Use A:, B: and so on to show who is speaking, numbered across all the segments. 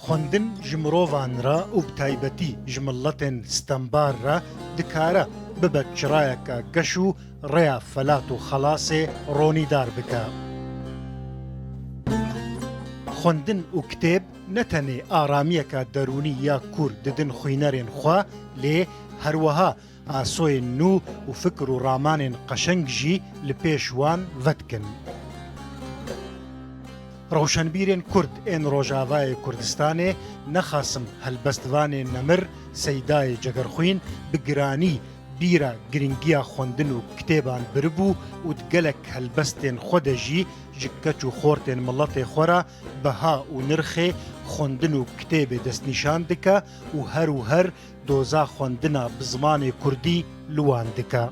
A: خوندن جمروان را و بتایبەتی جملتن ستەمبار را دکارە ببەت چرایەکە گەش و ڕێیا فەلات و خەڵاسێ ڕۆنیدار بکە. خوندن و کتێب نەتەنێ ئارامیەکە دەرونی یا کور ددن خوینەرێن خوا لێ هەروەها ئاسۆیên نو و فکر و ڕامانên قەشەنگ ژی لە پێشوان ڤەتکن. ڕەوشەنبیرên کورد ئێن ڕۆژاڤایê کوردستانê نەخاسم هەلبەستڤانê نەمر سەیدایê جەگەرخوین bi giranî bîra giringiya خوندن و kitêban biribû û di gelek helbestên xwe de jî ji keç û xortên miletê xwe re beha û nirxê خوندن و kitêbê destnîşan dike û her doza خوندنا bi zimanê Kurdî li wan dike.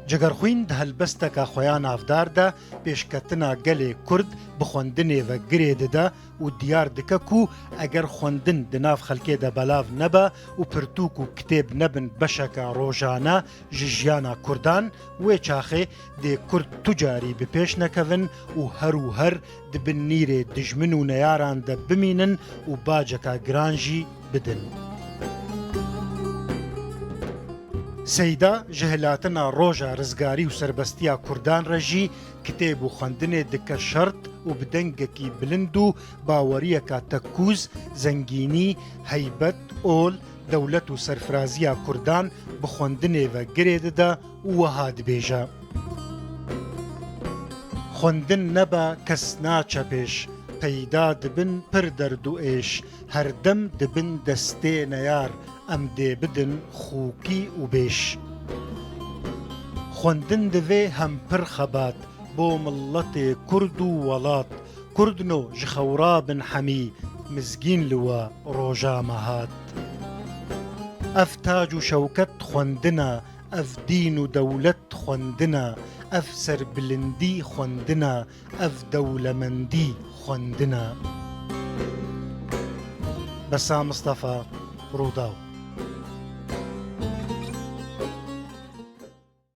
A: Cegerxwîn di helbesteka xwe ya navdar de pêşketina gelê Kurd bi خوندنê ve girê dide û diyar dike ku eger خوندن di nav xelkê de belav nebe û pirtûk û kitêb nebin beşeka rojane ji jiyana Kurdan, wê çaxê dê Kurd tu carî bi pêş nekevin û her dibin nîrê dijmin û neyaran de bimînin û baceka giran jî bidin. Seyda ji hilatina roja rizgarî û serbestiya Kurdan re jî kitêb û خوندنê dike şert û bi dengekî bilind û baweriyeka tekkûz, zengînî, heybet, ol, dewlet û serfiraziya Kurdan bi خوندنê ve girê dide û wiha dibêje. خوندن nebe kes naçe pêş, peyda dibin pir derd û êş, her dem dibin destê neyar, em dê bidin xûkî û bêş. خوندن divê hem pir xebat bo milletê Kurd û welat, Kurdno ji xewra bin hemî, mizgîn li we roja me hat. Ev tac û şewket خوندن e, ev dîn û dewlet خوندن e, ev serbilindî خوندن e, ev dewlemendî خوندن e. Besa Mustafa, Rûdaw.